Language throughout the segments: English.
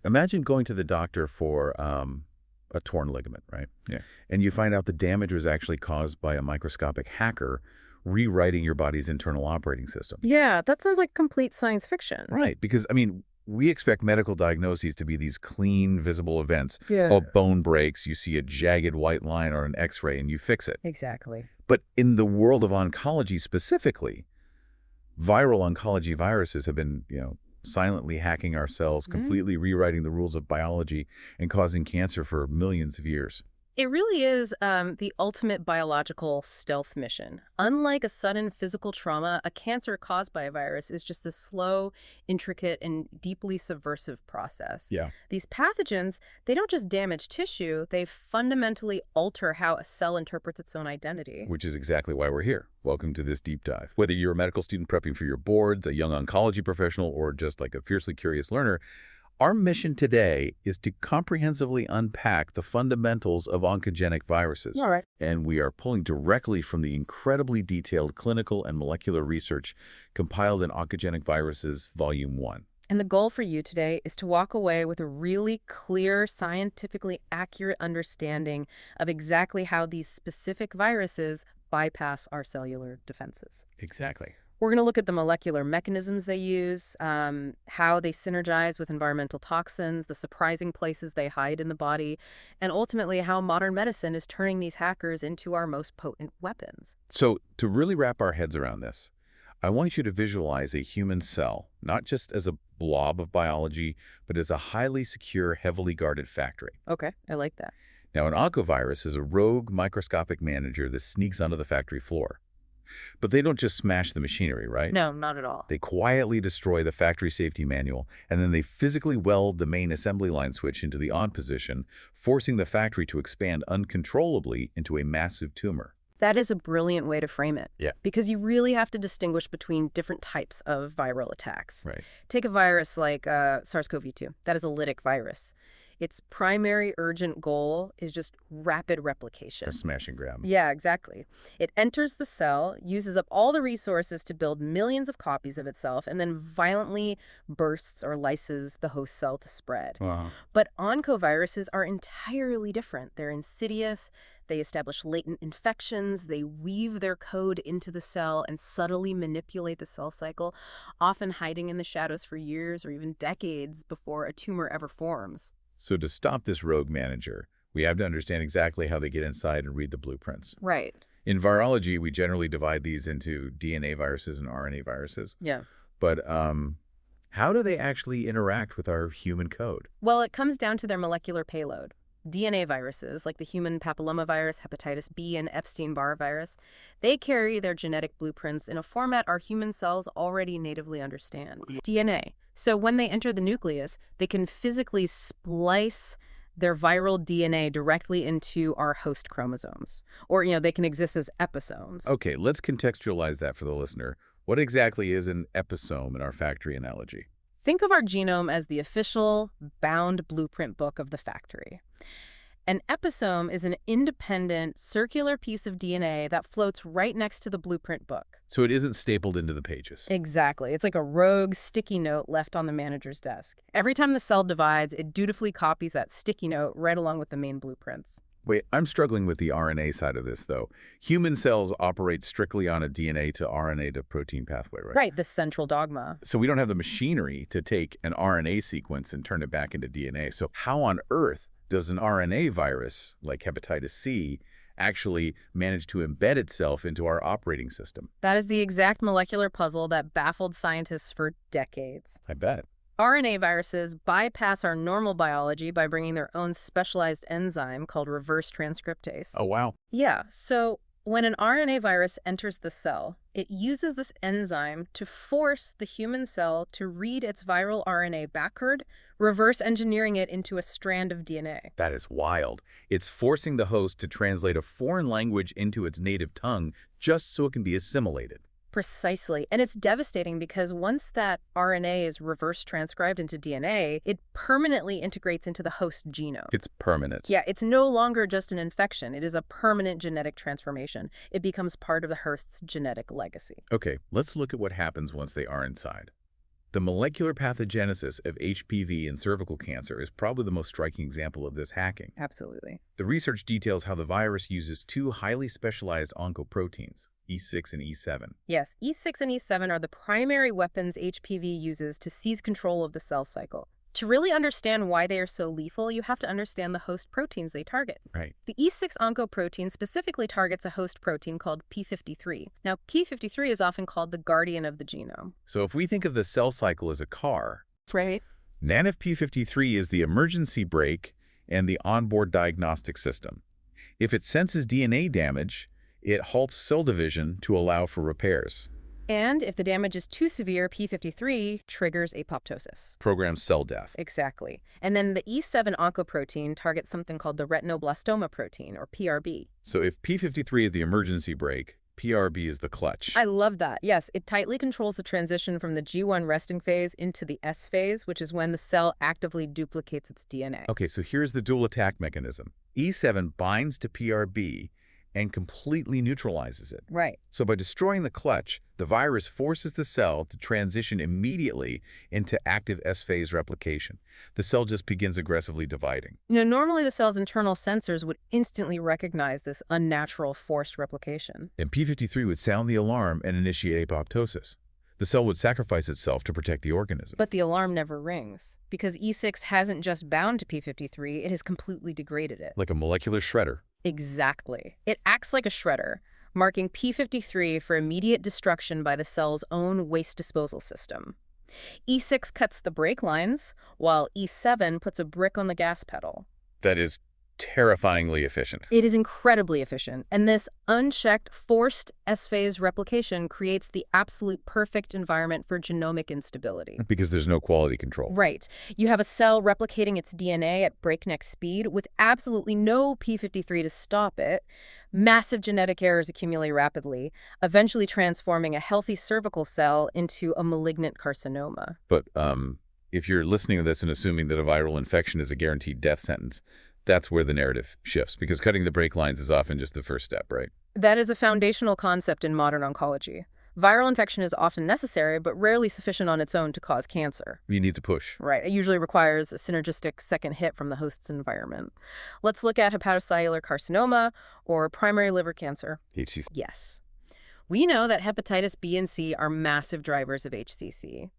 Imagine going to the doctor for a torn ligament, right? Yeah. And you find out the damage was actually caused by a microscopic hacker rewriting your body's internal operating system. Yeah, that sounds like complete science fiction. Right, because, I mean, we expect medical diagnoses to be these clean, visible events. Yeah. Oh, bone breaks, you see a jagged white line or an x-ray, and you fix it. Exactly. But in the world of oncology specifically, viral oncology viruses have been, silently hacking our cells, completely rewriting the rules of biology, and causing cancer for millions of years. It really is the ultimate biological stealth mission. Unlike a sudden physical trauma, a cancer caused by a virus is just a slow, intricate, and deeply subversive process. Yeah. These pathogens, they don't just damage tissue, they fundamentally alter how a cell interprets its own identity. Which is exactly why we're here. Welcome to this deep dive. Whether you're a medical student prepping for your boards, a young oncology professional, or just like a fiercely curious learner, our mission today is to comprehensively unpack the fundamentals of oncogenic viruses. All right. And we are pulling directly from the incredibly detailed clinical and molecular research compiled in Oncogenic Viruses, Volume 1. And the goal for you today is to walk away with a really clear, scientifically accurate understanding of exactly how these specific viruses bypass our cellular defenses. Exactly. We're going to look at the molecular mechanisms they use, how they synergize with environmental toxins, the surprising places they hide in the body, and ultimately how modern medicine is turning these hackers into our most potent weapons. So to really wrap our heads around this, I want you to visualize a human cell, not just as a blob of biology, but as a highly secure, heavily guarded factory. Okay, I like that. Now, an oncovirus is a rogue microscopic manager that sneaks onto the factory floor. But they don't just smash the machinery, right? No, not at all. They quietly destroy the factory safety manual, and then they physically weld the main assembly line switch into the on position, forcing the factory to expand uncontrollably into a massive tumor. That is a brilliant way to frame it. Yeah. Because you really have to distinguish between different types of viral attacks. Right. Take a virus like SARS-CoV-2. That is a lytic virus. Its primary urgent goal is just rapid replication. A smash and grab. Yeah, exactly. It enters the cell, uses up all the resources to build millions of copies of itself, and then violently bursts or lyses the host cell to spread. Wow. But oncoviruses are entirely different. They're insidious. They establish latent infections. They weave their code into the cell and subtly manipulate the cell cycle, often hiding in the shadows for years or even decades before a tumor ever forms. So to stop this rogue manager, we have to understand exactly how they get inside and read the blueprints. Right. In virology, we generally divide these into DNA viruses and RNA viruses. Yeah. But how do they actually interact with our human code? Well, it comes down to their molecular payload. DNA viruses, like the human papillomavirus, hepatitis B, and Epstein-Barr virus, they carry their genetic blueprints in a format our human cells already natively understand. DNA. So when they enter the nucleus, they can physically splice their viral DNA directly into our host chromosomes. Or, they can exist as episomes. Okay, let's contextualize that for the listener. What exactly is an episome in our factory analogy? Think of our genome as the official, bound blueprint book of the factory. An episome is an independent, circular piece of DNA that floats right next to the blueprint book. So it isn't stapled into the pages. Exactly. It's like a rogue sticky note left on the manager's desk. Every time the cell divides, it dutifully copies that sticky note right along with the main blueprints. Wait, I'm struggling with the RNA side of this, though. Human cells operate strictly on a DNA to RNA to protein pathway, right? Right, the central dogma. So we don't have the machinery to take an RNA sequence and turn it back into DNA. So how on earth does an RNA virus, like hepatitis C, actually manage to embed itself into our operating system? That is the exact molecular puzzle that baffled scientists for decades. I bet. RNA viruses bypass our normal biology by bringing their own specialized enzyme called reverse transcriptase. Oh, wow. Yeah, so when an RNA virus enters the cell, it uses this enzyme to force the human cell to read its viral RNA backward, reverse engineering it into a strand of DNA. That is wild. It's forcing the host to translate a foreign language into its native tongue just so it can be assimilated. Precisely. And it's devastating because once that RNA is reverse transcribed into DNA, it permanently integrates into the host genome. It's permanent. Yeah, it's no longer just an infection. It is a permanent genetic transformation. It becomes part of the host's genetic legacy. Okay, let's look at what happens once they are inside. The molecular pathogenesis of HPV and cervical cancer is probably the most striking example of this hacking. Absolutely. The research details how the virus uses two highly specialized oncoproteins, E6 and E7. Yes, E6 and E7 are the primary weapons HPV uses to seize control of the cell cycle. To really understand why they are so lethal, you have to understand the host proteins they target. Right. The E6 oncoprotein specifically targets a host protein called P53. Now, P53 is often called the guardian of the genome. So if we think of the cell cycle as a car, Right. NANF P53 is the emergency brake and the onboard diagnostic system. If it senses DNA damage, it halts cell division to allow for repairs. And if the damage is too severe, P53 triggers apoptosis. Programs cell death. Exactly. And then the E7 oncoprotein targets something called the retinoblastoma protein, or PRB. So if P53 is the emergency brake, PRB is the clutch. I love that. Yes, it tightly controls the transition from the G1 resting phase into the S phase, which is when the cell actively duplicates its DNA. Okay, so here's the dual attack mechanism. E7 binds to PRB and completely neutralizes it. Right. So by destroying the clutch, the virus forces the cell to transition immediately into active S-phase replication. The cell just begins aggressively dividing. Normally the cell's internal sensors would instantly recognize this unnatural forced replication. And P53 would sound the alarm and initiate apoptosis. The cell would sacrifice itself to protect the organism. But the alarm never rings, because E6 hasn't just bound to P53, it has completely degraded it. Like a molecular shredder. Exactly. It acts like a shredder, marking P53 for immediate destruction by the cell's own waste disposal system. E6 cuts the brake lines, while E7 puts a brick on the gas pedal. That is terrifyingly efficient. It is incredibly efficient, and this unchecked, forced S-phase replication creates the absolute perfect environment for genomic instability. Because there's no quality control. Right. You have a cell replicating its DNA at breakneck speed with absolutely no P53 to stop it. Massive genetic errors accumulate rapidly, eventually transforming a healthy cervical cell into a malignant carcinoma. But if you're listening to this and assuming that a viral infection is a guaranteed death sentence, that's where the narrative shifts, because cutting the brake lines is often just the first step, right? That is a foundational concept in modern oncology. Viral infection is often necessary, but rarely sufficient on its own to cause cancer. You need to push. Right. It usually requires a synergistic second hit from the host's environment. Let's look at hepatocellular carcinoma or primary liver cancer. HCC. Yes. We know that hepatitis B and C are massive drivers of HCC.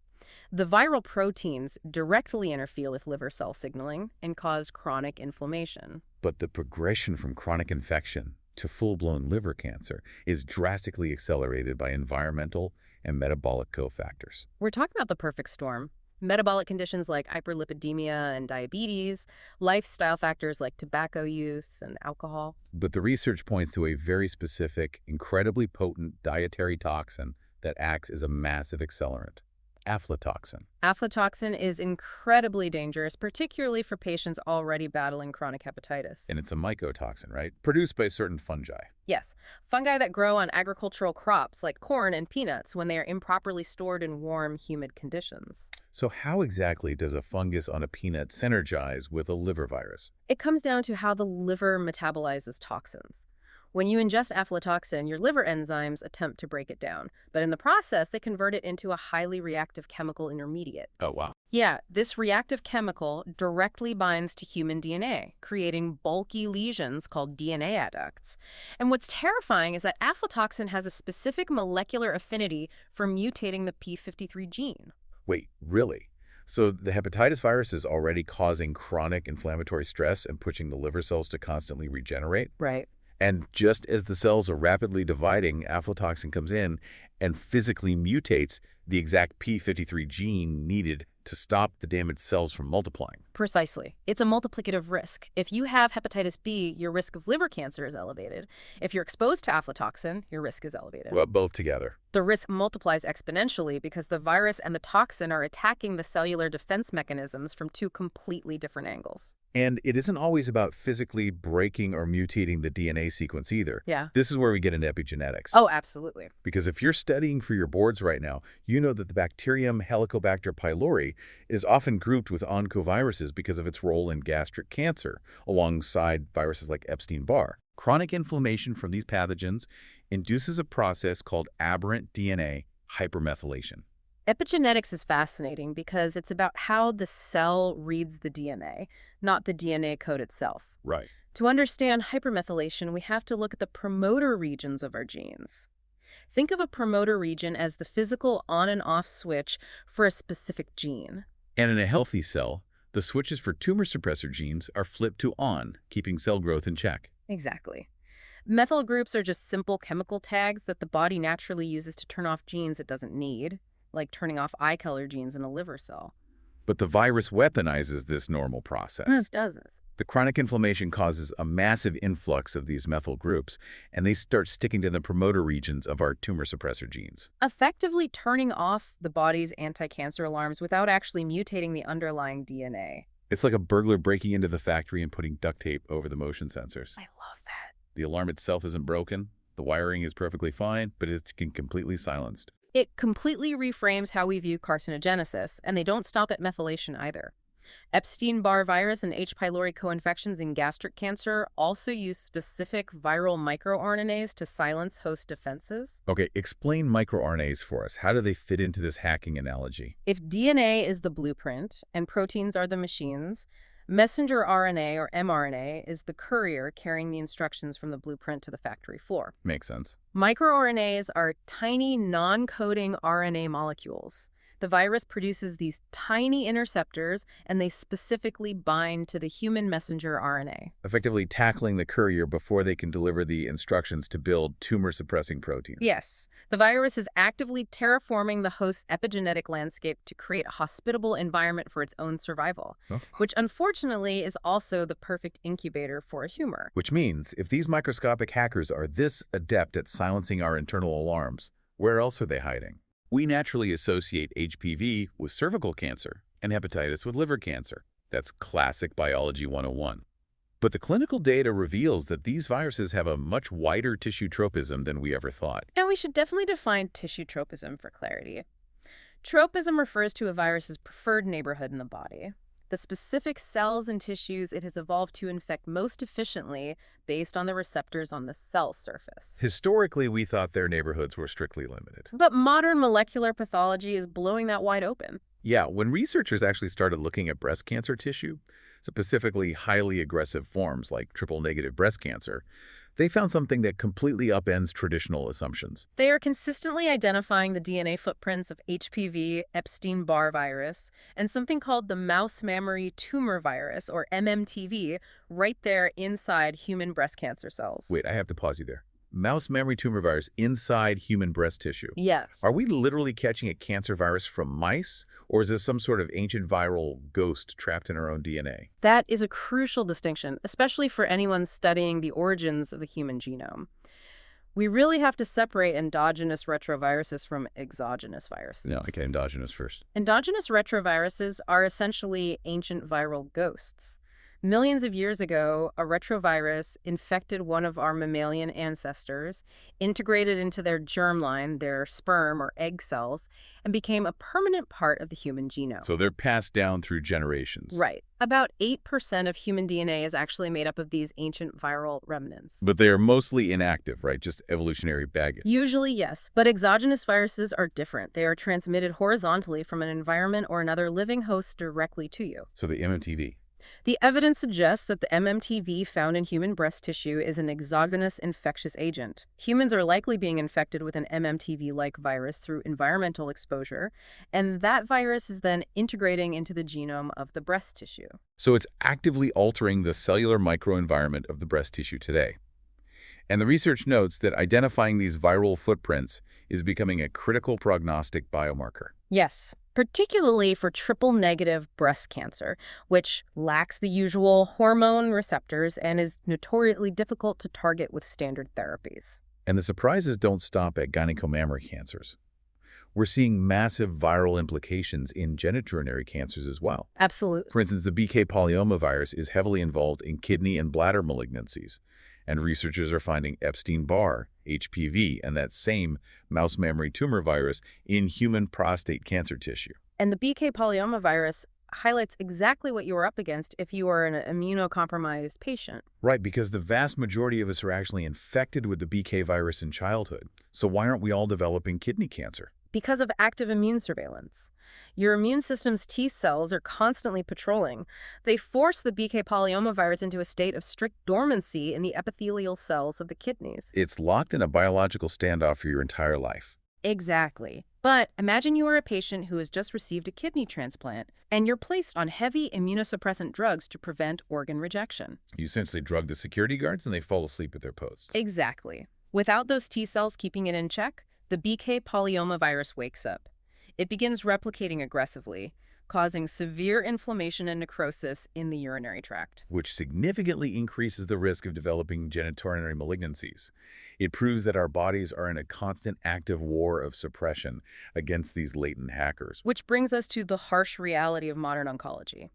The viral proteins directly interfere with liver cell signaling and cause chronic inflammation. But the progression from chronic infection to full-blown liver cancer is drastically accelerated by environmental and metabolic cofactors. We're talking about the perfect storm. Metabolic conditions like hyperlipidemia and diabetes, lifestyle factors like tobacco use and alcohol. But the research points to a very specific, incredibly potent dietary toxin that acts as a massive accelerant. Aflatoxin. Aflatoxin is incredibly dangerous, particularly for patients already battling chronic hepatitis. And it's a mycotoxin, right? Produced by certain fungi. Yes, fungi that grow on agricultural crops like corn and peanuts when they are improperly stored in warm, humid conditions. So how exactly does a fungus on a peanut synergize with a liver virus? It comes down to how the liver metabolizes toxins. When you ingest aflatoxin, your liver enzymes attempt to break it down, but in the process, they convert it into a highly reactive chemical intermediate. Oh, wow. Yeah, this reactive chemical directly binds to human DNA, creating bulky lesions called DNA adducts. And what's terrifying is that aflatoxin has a specific molecular affinity for mutating the P53 gene. Wait, really? So the hepatitis virus is already causing chronic inflammatory stress and pushing the liver cells to constantly regenerate? Right. And just as the cells are rapidly dividing, aflatoxin comes in and physically mutates the exact P53 gene needed to stop the damaged cells from multiplying. Precisely. It's a multiplicative risk. If you have hepatitis B, your risk of liver cancer is elevated. If you're exposed to aflatoxin, your risk is elevated. Well, both together. The risk multiplies exponentially because the virus and the toxin are attacking the cellular defense mechanisms from two completely different angles. And it isn't always about physically breaking or mutating the DNA sequence either. Yeah. This is where we get into epigenetics. Oh, absolutely. Because if you're studying for your boards right now, you know that the bacterium Helicobacter pylori is often grouped with oncoviruses because of its role in gastric cancer, alongside viruses like Epstein-Barr. Chronic inflammation from these pathogens induces a process called aberrant DNA hypermethylation. Epigenetics is fascinating because it's about how the cell reads the DNA, not the DNA code itself. Right. To understand hypermethylation, we have to look at the promoter regions of our genes. Think of a promoter region as the physical on and off switch for a specific gene. And in a healthy cell, the switches for tumor suppressor genes are flipped to on, keeping cell growth in check. Exactly. Methyl groups are just simple chemical tags that the body naturally uses to turn off genes it doesn't need, like turning off eye color genes in a liver cell. But the virus weaponizes this normal process. It does. The chronic inflammation causes a massive influx of these methyl groups, and they start sticking to the promoter regions of our tumor suppressor genes. Effectively turning off the body's anti-cancer alarms without actually mutating the underlying DNA. It's like a burglar breaking into the factory and putting duct tape over the motion sensors. I love that. The alarm itself isn't broken, the wiring is perfectly fine, but it's completely silenced. It completely reframes how we view carcinogenesis, and they don't stop at methylation either. Epstein-Barr virus and H. pylori co-infections in gastric cancer also use specific viral microRNAs to silence host defenses. Okay, explain microRNAs for us. How do they fit into this hacking analogy? If DNA is the blueprint and proteins are the machines, messenger RNA or mRNA is the courier carrying the instructions from the blueprint to the factory floor. Makes sense. MicroRNAs are tiny non-coding RNA molecules. The virus produces these tiny interceptors, and they specifically bind to the human messenger RNA. Effectively tackling the courier before they can deliver the instructions to build tumor-suppressing proteins. Yes, the virus is actively terraforming the host's epigenetic landscape to create a hospitable environment for its own survival, which unfortunately is also the perfect incubator for a tumor. Which means, if these microscopic hackers are this adept at silencing our internal alarms, where else are they hiding? We naturally associate HPV with cervical cancer and hepatitis with liver cancer. That's classic biology 101. But the clinical data reveals that these viruses have a much wider tissue tropism than we ever thought. And we should definitely define tissue tropism for clarity. Tropism refers to a virus's preferred neighborhood in the body, the specific cells and tissues it has evolved to infect most efficiently based on the receptors on the cell surface. Historically, we thought their neighborhoods were strictly limited. But modern molecular pathology is blowing that wide open. Yeah, when researchers actually started looking at breast cancer tissue, specifically highly aggressive forms like triple-negative breast cancer, they found something that completely upends traditional assumptions. They are consistently identifying the DNA footprints of HPV, Epstein-Barr virus, and something called the mouse mammary tumor virus, or MMTV, right there inside human breast cancer cells. Wait, I have to pause you there. Mouse mammary tumor virus inside human breast tissue. Yes. Are we literally catching a cancer virus from mice, or is this some sort of ancient viral ghost trapped in our own DNA? That is a crucial distinction, especially for anyone studying the origins of the human genome. We really have to separate endogenous retroviruses from exogenous viruses. No, okay, endogenous first. Endogenous retroviruses are essentially ancient viral ghosts. Millions of years ago, a retrovirus infected one of our mammalian ancestors, integrated into their germline, their sperm or egg cells, and became a permanent part of the human genome. So they're passed down through generations. Right. About 8% of human DNA is actually made up of these ancient viral remnants. But they are mostly inactive, right? Just evolutionary baggage. Usually, yes. But exogenous viruses are different. They are transmitted horizontally from an environment or another living host directly to you. So the MMTV. The evidence suggests that the MMTV found in human breast tissue is an exogenous infectious agent. Humans are likely being infected with an MMTV-like virus through environmental exposure, and that virus is then integrating into the genome of the breast tissue. So it's actively altering the cellular microenvironment of the breast tissue today. And the research notes that identifying these viral footprints is becoming a critical prognostic biomarker. Yes, particularly for triple-negative breast cancer, which lacks the usual hormone receptors and is notoriously difficult to target with standard therapies. And the surprises don't stop at gynecomammary cancers. We're seeing massive viral implications in genitourinary cancers as well. Absolutely. For instance, the BK polyomavirus is heavily involved in kidney and bladder malignancies, and researchers are finding Epstein-Barr, HPV, and that same mouse mammary tumor virus in human prostate cancer tissue. And the BK polyomavirus highlights exactly what you are up against if you are an immunocompromised patient. Right, because the vast majority of us are actually infected with the BK virus in childhood. So why aren't we all developing kidney cancer? Because of active immune surveillance. Your immune system's T cells are constantly patrolling. They force the BK polyomavirus into a state of strict dormancy in the epithelial cells of the kidneys. It's locked in a biological standoff for your entire life. Exactly. But imagine you are a patient who has just received a kidney transplant, and you're placed on heavy immunosuppressant drugs to prevent organ rejection. You essentially drug the security guards and they fall asleep at their posts. Exactly. Without those T cells keeping it in check, the BK polyomavirus wakes up. It begins replicating aggressively, causing severe inflammation and necrosis in the urinary tract. Which significantly increases the risk of developing genitourinary malignancies. It proves that our bodies are in a constant active war of suppression against these latent hackers. Which brings us to the harsh reality of modern oncology.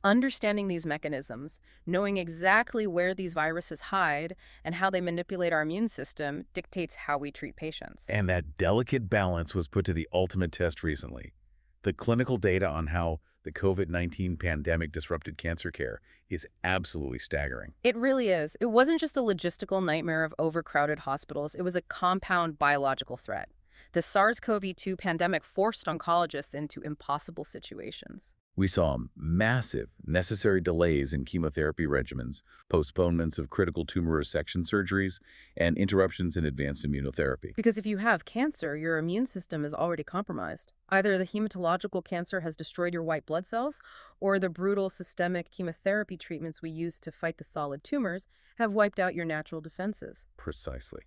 Understanding these mechanisms, knowing exactly where these viruses hide and how they manipulate our immune system dictates how we treat patients. And that delicate balance was put to the ultimate test recently. The clinical data on how the COVID-19 pandemic disrupted cancer care is absolutely staggering. It really is. It wasn't just a logistical nightmare of overcrowded hospitals. It was a compound biological threat. The SARS-CoV-2 pandemic forced oncologists into impossible situations. We saw massive necessary delays in chemotherapy regimens, postponements of critical tumor resection surgeries, and interruptions in advanced immunotherapy. Because if you have cancer, your immune system is already compromised. Either the hematological cancer has destroyed your white blood cells, or the brutal systemic chemotherapy treatments we use to fight the solid tumors have wiped out your natural defenses. Precisely.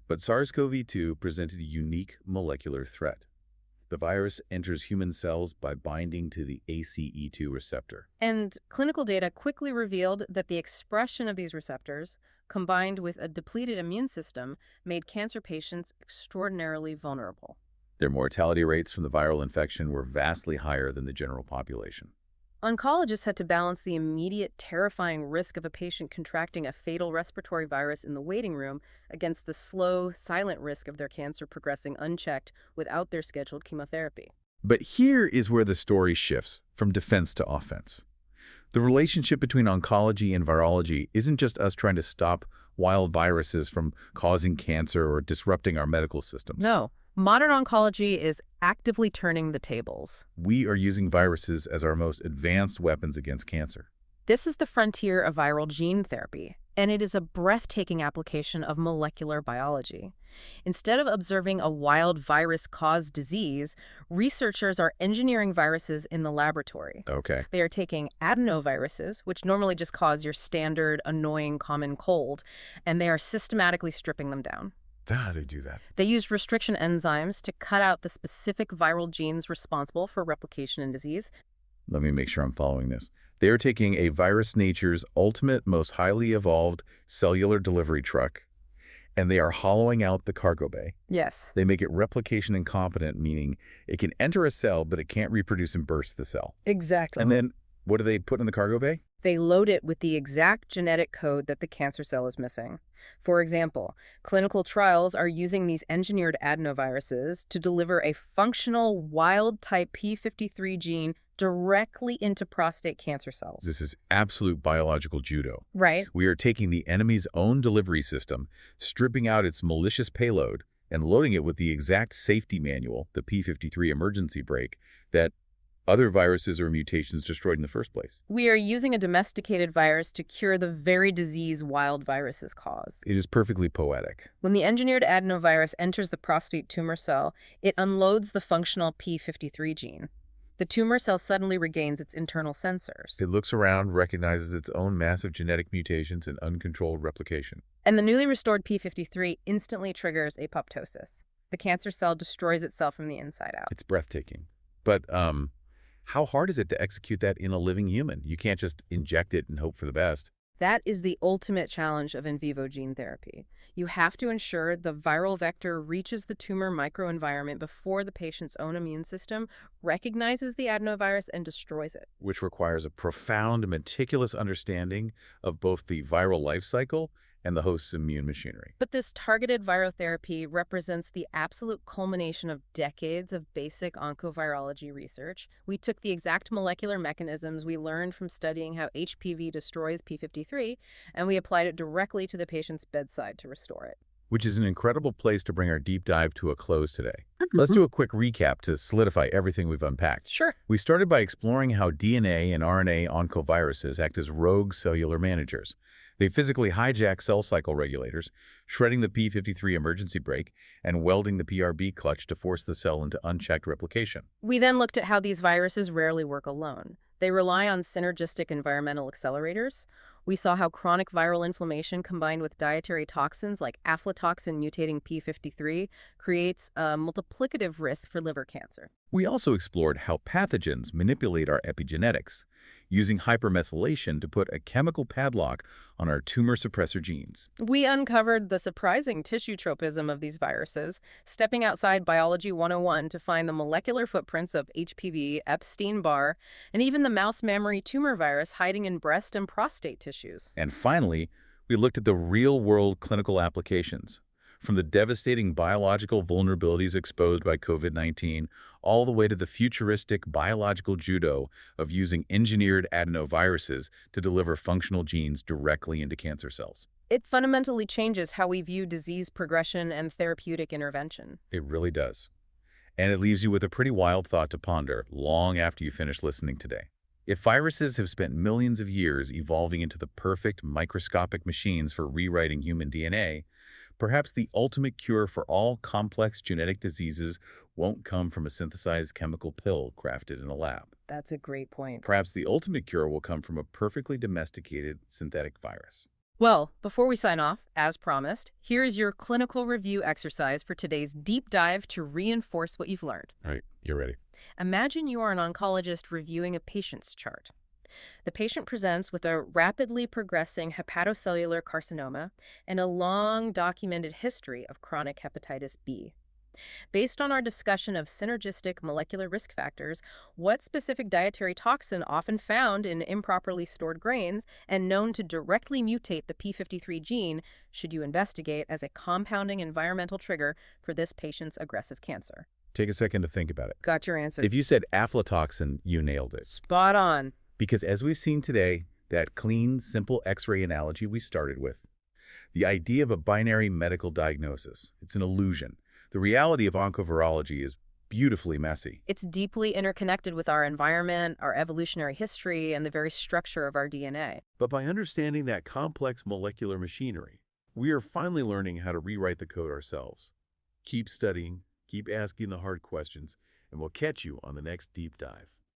But SARS-CoV-2 presented a unique molecular threat. The virus enters human cells by binding to the ACE2 receptor. And clinical data quickly revealed that the expression of these receptors, combined with a depleted immune system, made cancer patients extraordinarily vulnerable. Their mortality rates from the viral infection were vastly higher than the general population. Oncologists had to balance the immediate, terrifying risk of a patient contracting a fatal respiratory virus in the waiting room against the slow, silent risk of their cancer progressing unchecked without their scheduled chemotherapy. But here is where the story shifts from defense to offense. The relationship between oncology and virology isn't just us trying to stop wild viruses from causing cancer or disrupting our medical systems. No. Modern oncology is actively turning the tables. We are using viruses as our most advanced weapons against cancer. This is the frontier of viral gene therapy, and it is a breathtaking application of molecular biology. Instead of observing a wild virus-caused disease, researchers are engineering viruses in the laboratory. Okay. They are taking adenoviruses, which normally just cause your standard, annoying, common cold, and they are systematically stripping them down. How do they do that? They use restriction enzymes to cut out the specific viral genes responsible for replication in disease. Let me make sure I'm following this. They are taking a virus nature's ultimate, most highly evolved cellular delivery truck, and they are hollowing out the cargo bay. Yes. They make it replication incompetent, meaning it can enter a cell, but it can't reproduce and burst the cell. Exactly. And then what do they put in the cargo bay? They load it with the exact genetic code that the cancer cell is missing. For example, clinical trials are using these engineered adenoviruses to deliver a functional wild-type p53 gene directly into prostate cancer cells. This is absolute biological judo. Right. We are taking the enemy's own delivery system, stripping out its malicious payload, and loading it with the exact safety manual, the p53 emergency brake, that other viruses or mutations destroyed in the first place. We are using a domesticated virus to cure the very disease wild viruses cause. It is perfectly poetic. When the engineered adenovirus enters the prostate tumor cell, it unloads the functional p53 gene. The tumor cell suddenly regains its internal sensors. It looks around, recognizes its own massive genetic mutations and uncontrolled replication. And the newly restored p53 instantly triggers apoptosis. The cancer cell destroys itself from the inside out. It's breathtaking. But, how hard is it to execute that in a living human? You can't just inject it and hope for the best. That is the ultimate challenge of in vivo gene therapy. You have to ensure the viral vector reaches the tumor microenvironment before the patient's own immune system recognizes the adenovirus and destroys it. Which requires a profound, meticulous understanding of both the viral life cycle and the host's immune machinery. But this targeted virotherapy represents the absolute culmination of decades of basic oncovirology research. We took the exact molecular mechanisms we learned from studying how HPV destroys p53, and we applied it directly to the patient's bedside to restore it. Which is an incredible place to bring our deep dive to a close today. Let's do a quick recap to solidify everything we've unpacked. Sure. We started by exploring how DNA and RNA oncoviruses act as rogue cellular managers. They physically hijack cell cycle regulators, shredding the p53 emergency brake and welding the PRB clutch to force the cell into unchecked replication. We then looked at how these viruses rarely work alone. They rely on synergistic environmental accelerators. We saw how chronic viral inflammation combined with dietary toxins like aflatoxin mutating p53 creates a multiplicative risk for liver cancer. We also explored how pathogens manipulate our epigenetics, using hypermethylation to put a chemical padlock on our tumor suppressor genes. We uncovered the surprising tissue tropism of these viruses, stepping outside Biology 101 to find the molecular footprints of HPV, Epstein-Barr, and even the mouse mammary tumor virus hiding in breast and prostate tissues. And finally, we looked at the real-world clinical applications, from the devastating biological vulnerabilities exposed by COVID-19 all the way to the futuristic biological judo of using engineered adenoviruses to deliver functional genes directly into cancer cells. It fundamentally changes how we view disease progression and therapeutic intervention. It really does. And it leaves you with a pretty wild thought to ponder long after you finish listening today. If viruses have spent millions of years evolving into the perfect microscopic machines for rewriting human DNA, perhaps the ultimate cure for all complex genetic diseases won't come from a synthesized chemical pill crafted in a lab. That's a great point. Perhaps the ultimate cure will come from a perfectly domesticated synthetic virus. Well, before we sign off, as promised, here is your clinical review exercise for today's deep dive to reinforce what you've learned. All right, you're ready. Imagine you are an oncologist reviewing a patient's chart. The patient presents with a rapidly progressing hepatocellular carcinoma and a long documented history of chronic hepatitis B. Based on our discussion of synergistic molecular risk factors, what specific dietary toxin often found in improperly stored grains and known to directly mutate the p53 gene should you investigate as a compounding environmental trigger for this patient's aggressive cancer? Take a second to think about it. Got your answer. If you said aflatoxin, you nailed it. Spot on. Because as we've seen today, that clean, simple X-ray analogy we started with, the idea of a binary medical diagnosis, it's an illusion. The reality of oncovirology is beautifully messy. It's deeply interconnected with our environment, our evolutionary history, and the very structure of our DNA. But by understanding that complex molecular machinery, we are finally learning how to rewrite the code ourselves. Keep studying, keep asking the hard questions, and we'll catch you on the next deep dive.